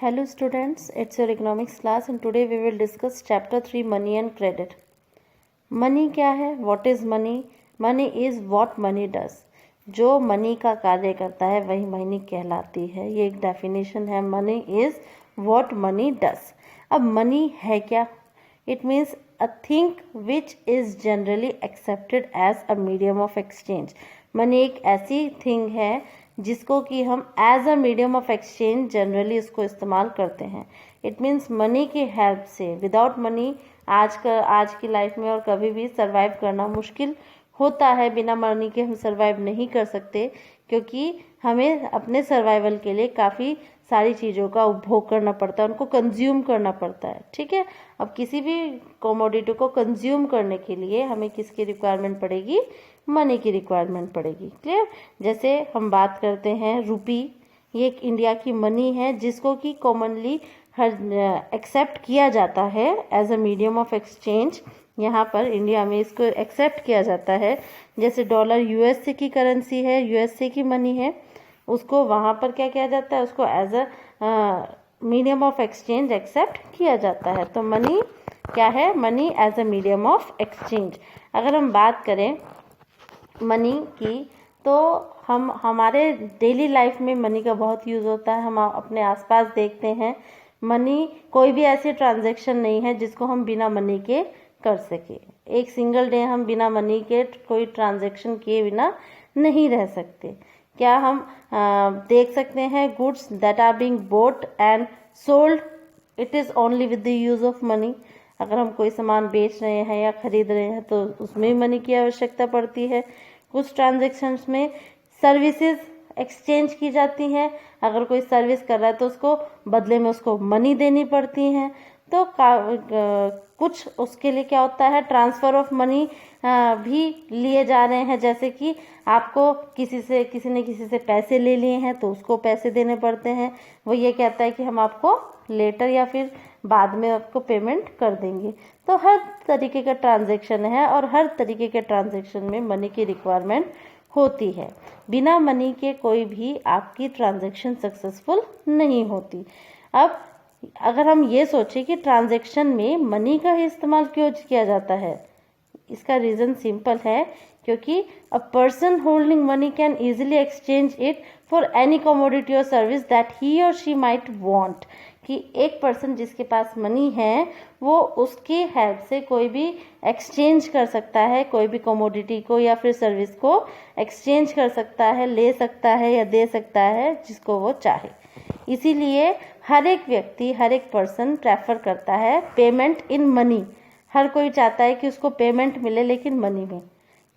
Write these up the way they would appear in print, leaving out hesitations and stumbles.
Hello students, it's your economics class and today we will discuss chapter 3 money and credit. Money क्या है? What is money? Money is what money does. जो money का कार्य करता है वही money कहलाती है. ये एक डेफिनेशन है. Money is what money does. अब मनी है क्या? It means a thing which is generally accepted as a medium of exchange. Money एक ऐसी थिंग है जिसको कि हम as a medium of exchange generally इसको इस्तेमाल करते हैं. इट मीन्स मनी की हेल्प से, विदाउट मनी आज की लाइफ में और कभी भी सरवाइव करना मुश्किल होता है. बिना मनी के हम सरवाइव नहीं कर सकते क्योंकि हमें अपने सर्वाइवल के लिए काफ़ी सारी चीज़ों का उपभोग करना पड़ता है, उनको कंज्यूम करना पड़ता है. ठीक है. अब किसी भी कमोडिटी को कंज्यूम करने के लिए हमें किसकी रिक्वायरमेंट पड़ेगी? मनी की रिक्वायरमेंट पड़ेगी. क्लियर. जैसे हम बात करते हैं रुपी, ये एक इंडिया की मनी है जिसको कि कॉमनली हर एक्सेप्ट किया जाता है as a medium of exchange. यहाँ पर इंडिया में इसको एक्सेप्ट किया जाता है. जैसे डॉलर यूएसए की करेंसी है, यूएसए की मनी है, उसको वहाँ पर क्या किया जाता है? उसको as a medium of exchange accept किया जाता है. तो मनी क्या है? Money as a medium of exchange. अगर हम बात करें मनी की तो हम हमारे डेली लाइफ में मनी का बहुत यूज़ होता है. हम अपने आसपास देखते हैं मनी, कोई भी ऐसी ट्रांजैक्शन नहीं है जिसको हम बिना मनी के कर सके. एक सिंगल डे हम बिना मनी के कोई ट्रांजैक्शन किए बिना नहीं रह सकते. क्या हम देख सकते हैं goods that are being bought and sold, it is only with the use of money. अगर हम कोई सामान बेच रहे हैं या खरीद रहे हैं तो उसमें भी मनी की आवश्यकता पड़ती है. कुछ ट्रांजैक्शंस में सर्विसेज एक्सचेंज की जाती हैं. अगर कोई सर्विस कर रहा है तो उसको बदले में उसको मनी देनी पड़ती हैं. तो कुछ उसके लिए क्या होता है? ट्रांसफ़र ऑफ मनी भी लिए जा रहे हैं. जैसे कि आपको किसी ने किसी से पैसे ले लिए हैं तो उसको पैसे देने पड़ते हैं. वो ये कहता है कि हम आपको लेटर या फिर बाद में आपको पेमेंट कर देंगे. तो हर तरीके का ट्रांजैक्शन है और हर तरीके के ट्रांजैक्शन में मनी की रिक्वायरमेंट होती है. बिना मनी के कोई भी आपकी ट्रांजैक्शन सक्सेसफुल नहीं होती. अब अगर हम ये सोचें कि ट्रांजैक्शन में मनी का ही इस्तेमाल क्यों किया जाता है, इसका रीज़न सिंपल है. क्योंकि a person holding money can easily exchange it for any commodity और सर्विस दैट ही और शी माइट वांट. कि एक पर्सन जिसके पास मनी है वो उसकी हेल्प से कोई भी एक्सचेंज कर सकता है, कोई भी कमोडिटी को या फिर सर्विस को एक्सचेंज कर सकता है, ले सकता है या दे सकता है जिसको वो चाहे. इसीलिए हर एक व्यक्ति, हर एक पर्सन प्रेफर करता है पेमेंट इन मनी. हर कोई चाहता है कि उसको पेमेंट मिले लेकिन मनी में.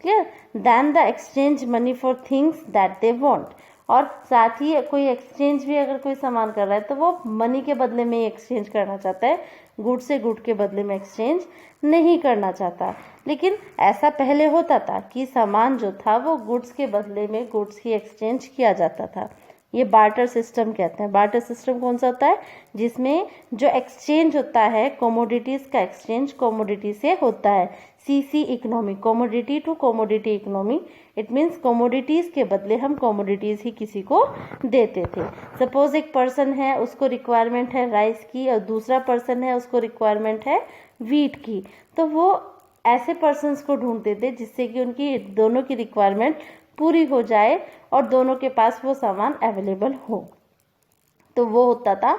Clear. Then the exchange money for things that they want. और साथ ही कोई एक्सचेंज भी अगर कोई सामान कर रहा है तो वो मनी के बदले में ही एक्सचेंज करना चाहता है, गुड से गुड के बदले में एक्सचेंज नहीं करना चाहता. लेकिन ऐसा पहले होता था कि सामान जो था वो गुड्स के बदले में गुड्स ही एक्सचेंज किया जाता था. ये बार्टर सिस्टम कहते हैं. बार्टर सिस्टम कौन सा होता है? जिसमें जो एक्सचेंज होता है, कमोडिटीज़ का एक्सचेंज कमोडिटी से होता है. C C economy, commodity to commodity economy. It means commodities के बदले हम कमोडिटीज़ ही किसी को देते थे. सपोज एक पर्सन है, उसको रिक्वायरमेंट है राइस की और दूसरा पर्सन है उसको रिक्वायरमेंट है वीट की. तो वो ऐसे पर्सन्स को ढूंढते थे जिससे कि उनकी दोनों की रिक्वायरमेंट पूरी हो जाए और दोनों के पास वो सामान अवेलेबल हो. तो वो होता था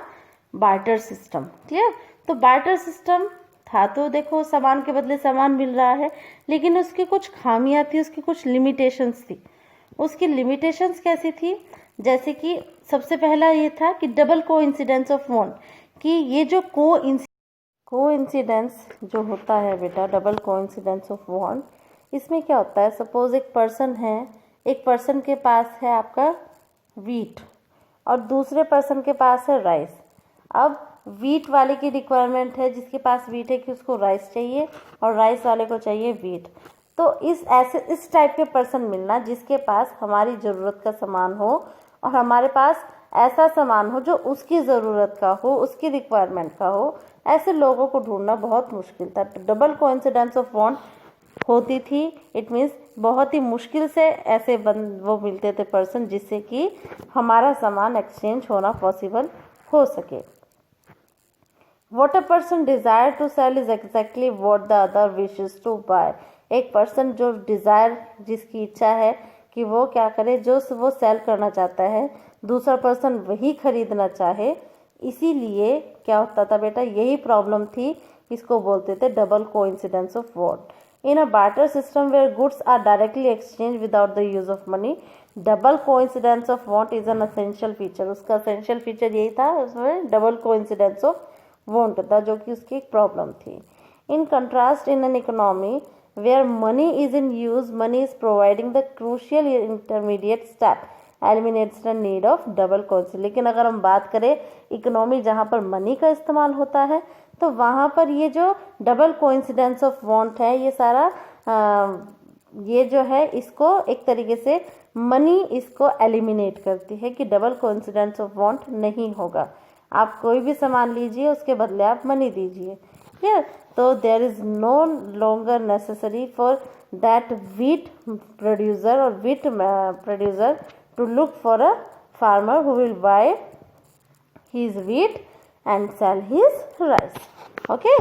बार्टर सिस्टम. क्लियर. तो बार्टर सिस्टम था तो देखो सामान के बदले सामान मिल रहा है, लेकिन उसकी कुछ खामियां थी, उसकी कुछ लिमिटेशंस थी. उसकी लिमिटेशंस कैसी थी? जैसे कि सबसे पहला ये था कि डबल कोइंसिडेंस ऑफ वांट. कि ये जो कोइंसिडेंस जो होता है बेटा, डबल कोइंसिडेंस ऑफ वांट, इसमें क्या होता है? सपोज एक पर्सन है, एक पर्सन के पास है आपका वीट और दूसरे पर्सन के पास है राइस. अब वीट वाले की रिक्वायरमेंट है, जिसके पास वीट है, कि उसको राइस चाहिए और राइस वाले को चाहिए वीट. तो इस टाइप के पर्सन मिलना जिसके पास हमारी ज़रूरत का सामान हो और हमारे पास ऐसा सामान हो जो उसकी ज़रूरत का हो, उसकी रिक्वायरमेंट का हो, ऐसे लोगों को ढूंढना बहुत मुश्किल था. तो डबल कोइंसिडेंस ऑफ वांट होती थी. इट मीन्स बहुत ही मुश्किल से ऐसे वो मिलते थे पर्सन जिससे कि हमारा सामान एक्सचेंज होना पॉसिबल हो सके। What a person desire to sell is exactly what the other wishes to buy. एक पर्सन जो डिज़ायर, जिसकी इच्छा है कि वो क्या करे, जो वो सेल करना चाहता है, दूसरा पर्सन वही खरीदना चाहे। इसीलिए क्या होता था बेटा, यही प्रॉब्लम थी, इसको बोलते थे double coincidence of want. In a barter system where goods are directly exchange without the use of money, double coincidence of want is an essential feature. उसका असेंशियल फीचर यही था, उसमें डबल कोइंसिडेंस ऑफ वॉन्ट था, जो कि उसकी एक problem थी। In contrast, in an economy where money is in use, money is providing the crucial intermediate step eliminates the need of double coincidence. लेकिन अगर हम बात करें इकोनॉमी जहाँ पर मनी का इस्तेमाल होता है, तो वहाँ पर ये जो डबल कोइंसिडेंस ऑफ वांट है, ये सारा ये जो है, इसको एक तरीके से मनी इसको एलिमिनेट करती है कि डबल कोइंसिडेंस ऑफ वांट नहीं होगा। आप कोई भी सामान लीजिए, उसके बदले आप मनी दीजिए, क्लियर। तो there is no longer necessary for that wheat producer और wheat producer to look for a farmer who will buy his wheat and sell his rice. Okay,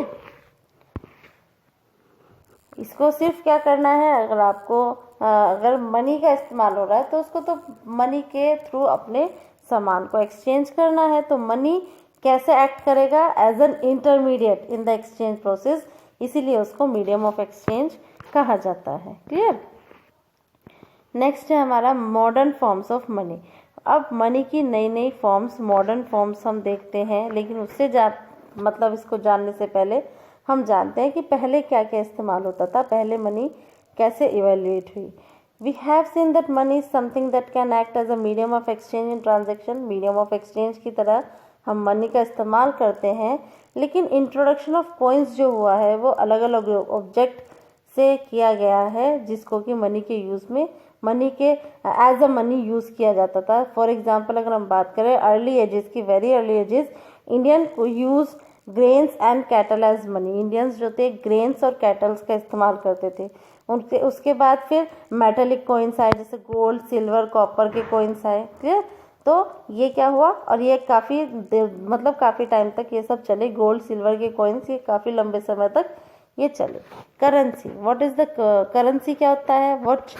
इसको सिर्फ क्या करना है, अगर आपको अगर मनी का इस्तेमाल हो रहा है तो उसको तो मनी के थ्रू अपने सामान को एक्सचेंज करना है। तो मनी कैसे एक्ट करेगा, as an intermediate in the exchange process, इसीलिए उसको मीडियम ऑफ एक्सचेंज कहा जाता है, क्लियर। नेक्स्ट है हमारा मॉडर्न फॉर्म्स ऑफ मनी। अब मनी की नई नई फॉर्म्स, मॉडर्न फॉर्म्स हम देखते हैं, लेकिन उससे मतलब इसको जानने से पहले हम जानते हैं कि पहले क्या क्या इस्तेमाल होता था, पहले मनी कैसे इवेल्युएट हुई। We have seen that money is something that can act as a medium of exchange in transaction. Medium of exchange की तरह हम मनी का इस्तेमाल करते हैं, लेकिन इंट्रोडक्शन ऑफ कॉइन्स जो हुआ है वो अलग अलग ऑब्जेक्ट से किया गया है, जिसको कि मनी के यूज़ में, मनी के एज अ मनी यूज़ किया जाता था। फॉर एग्जांपल अगर हम बात करें अर्ली एजेस की, वेरी अर्ली एजेस, इंडियन को use grains and cattle as money. Indians जो थे ग्रेन्स और कैटल्स का इस्तेमाल करते थे। उनके उसके बाद फिर मेटेलिक कॉइन्स आए, जैसे गोल्ड, सिल्वर, कॉपर के कॉइन्स आए, क्लियर। तो ये क्या हुआ, और ये काफ़ी मतलब काफ़ी टाइम तक ये सब चले, गोल्ड सिल्वर के कॉइन्स, ये काफ़ी लंबे समय तक ये चले। Currency, what is the currency, क्या होता है, व्हाट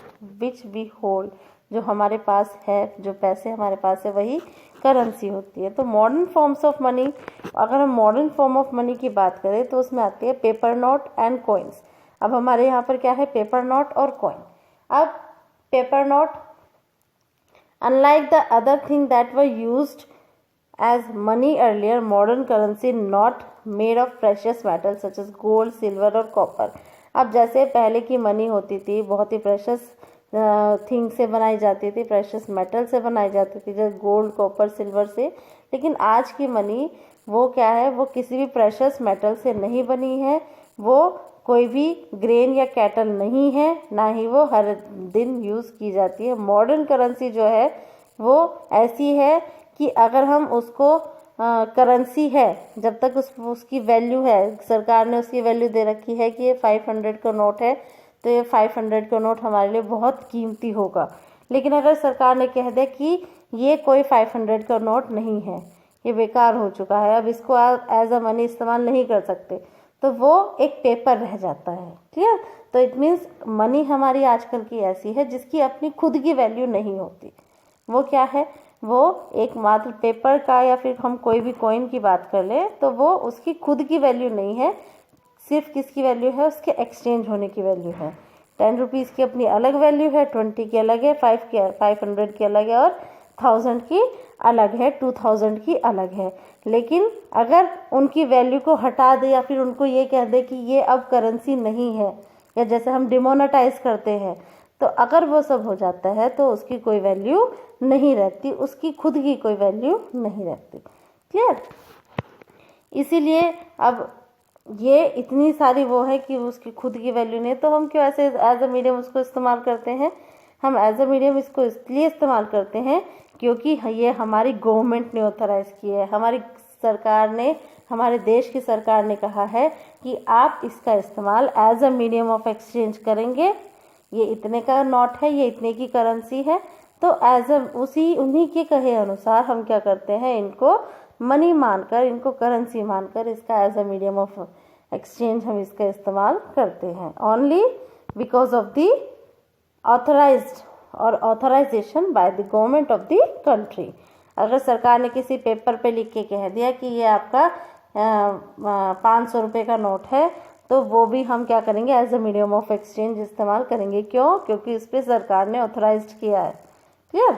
विच वी होल्ड, जो हमारे पास है, जो पैसे हमारे पास है, वही करेंसी होती है। तो मॉडर्न फॉर्म्स ऑफ मनी, अगर हम मॉडर्न फॉर्म ऑफ मनी की बात करें तो उसमें आती है पेपर नोट एंड कॉइन्स। अब हमारे यहाँ पर क्या है, पेपर नोट और कॉइन। अब paper note, unlike the other thing that were used as money earlier, modern currency not made of precious metals such as gold, silver और copper। अब जैसे पहले की मनी होती थी बहुत ही प्रेशस थिंग से बनाई जाती थी, प्रेशस मेटल से बनाई जाती थी, जैसे गोल्ड, कॉपर, सिल्वर से। लेकिन आज की मनी वो क्या है, वो किसी भी प्रेशस मेटल से नहीं बनी है, वो कोई भी ग्रेन या कैटल नहीं है, ना ही वो हर दिन यूज़ की जाती है। मॉडर्न करेंसी जो है वो ऐसी है कि अगर हम उसको करेंसी है, जब तक उसकी वैल्यू है, सरकार ने उसकी वैल्यू दे रखी है कि ये 500 का नोट है, तो ये 500 का नोट हमारे लिए बहुत कीमती होगा। लेकिन अगर सरकार ने कह दे कि ये कोई 500 का नोट नहीं है, ये बेकार हो चुका है, अब इसको एज अ मनी इस्तेमाल नहीं कर सकते, तो वो एक पेपर रह जाता है, क्लियर। तो इट मीन्स मनी हमारी आजकल की ऐसी है जिसकी अपनी खुद की वैल्यू नहीं होती। वो क्या है, वो एक मात्र पेपर का, या फिर हम कोई भी कॉइन की बात कर लें तो वो उसकी खुद की वैल्यू नहीं है, सिर्फ किसकी वैल्यू है, उसके एक्सचेंज होने की वैल्यू है। 10 रुपीज़ की अपनी अलग वैल्यू है, 20 की अलग है, 500 की अलग है, और 1000 की अलग है, 2000 की अलग है। लेकिन अगर उनकी वैल्यू को हटा दे, या फिर उनको ये कह दे कि ये अब करेंसी नहीं है, या जैसे हम डिमोनेटाइज करते हैं, तो अगर वो सब हो जाता है तो उसकी कोई वैल्यू नहीं रहती, उसकी खुद की कोई वैल्यू नहीं रहती, क्लियर। इसीलिए अब ये इतनी सारी वो है कि उसकी खुद की वैल्यू नहीं, तो हम क्यों ऐसे एज अ मीडियम उसको इस्तेमाल करते हैं। हम एज अ मीडियम इसको इसलिए इस्तेमाल करते हैं क्योंकि ये हमारी गवर्नमेंट ने ऑथराइज की है, हमारी सरकार ने, हमारे देश की सरकार ने कहा है कि आप इसका इस्तेमाल as a medium of exchange करेंगे। ये इतने का नोट है, ये इतने की करेंसी है, तो उन्हीं के कहे अनुसार हम क्या करते हैं, इनको मनी मानकर, इनको करेंसी मानकर, इसका as a medium of exchange हम इसका इस्तेमाल करते हैं, only because of the authorised और authorisation by the government of the country. अगर सरकार ने किसी पेपर पे लिख के कह दिया कि ये आपका 500 रुपये का नोट है, तो वो भी हम क्या करेंगे, as a medium of exchange इस्तेमाल करेंगे। क्यों? क्योंकि इस पे सरकार ने ऑथराइज्ड किया है। क्लियर?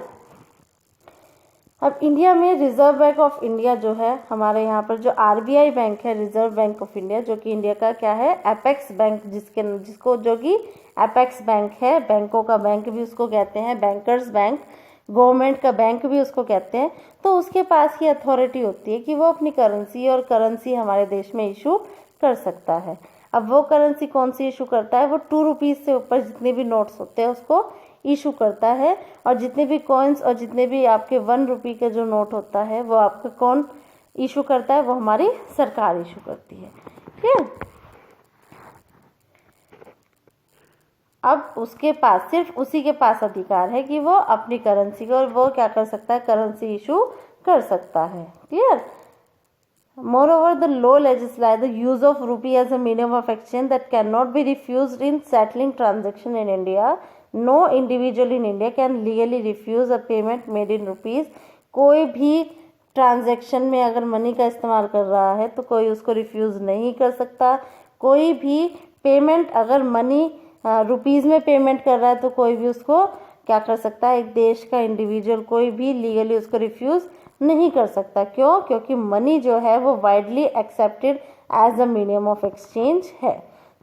अब इंडिया में रिजर्व बैंक ऑफ इंडिया जो है, हमारे यहाँ पर जो आरबीआई बैंक है, रिजर्व बैंक ऑफ इंडिया, जो कि इंडिया का क्या है, एपेक्स बैंक, जिसको जो कि एपेक्स बैंक है, बैंकों का बैंक भी उसको कहते हैं, बैंकर्स बैंक, गवर्नमेंट का बैंक भी उसको कहते हैं। तो उसके पास ये अथॉरिटी होती है कि वो अपनी करेंसी हमारे देश में इशू कर सकता है। अब वो करेंसी कौन सी इशू करता है? वो 2 रुपीज़ से ऊपर जितने भी नोट्स होते हैं उसको इशू करता है, और जितने भी कॉइन्स और जितने भी आपके 1 रुपये का जो नोट होता है वो आपका कौन इशू करता है? वो हमारी सरकार इशू करती है। ठीक है? अब उसके पास, सिर्फ उसी के पास अधिकार है कि वो अपनी करेंसी को, और वो क्या कर सकता है, करेंसी इशू कर सकता है। Clear? Moreover, the law legislates the use of rupee as a medium of exchange that cannot be refused in settling transaction in India. No individual in India can legally refuse a payment made in rupees. कोई भी transaction में अगर money का इस्तेमाल कर रहा है तो कोई उसको रिफ्यूज़ नहीं कर सकता। कोई भी पेमेंट अगर मनी रुपीज़ में पेमेंट कर रहा है तो कोई भी उसको क्या कर सकता है, एक देश का इंडिविजुअल कोई भी लीगली उसको रिफ्यूज़ नहीं कर सकता। क्यों? क्योंकि मनी जो है वो widely accepted as a medium of exchange है।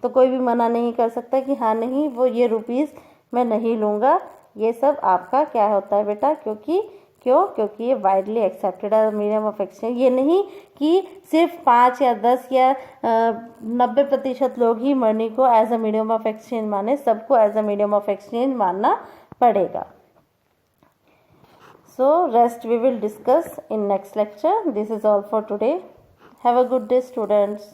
तो कोई भी मना नहीं कर सकता कि हाँ नहीं, वो ये रुपीज़ मैं नहीं लूँगा। ये सब आपका क्या होता है बेटा? क्योंकि ये widely accepted as medium of exchange. ये नहीं कि सिर्फ 5 या 10 या 90% लोग ही मनी को as a medium of exchange माने, सबको as a medium of exchange मानना पड़ेगा। So rest we will discuss in next lecture. This is all for today. Have a good day, students.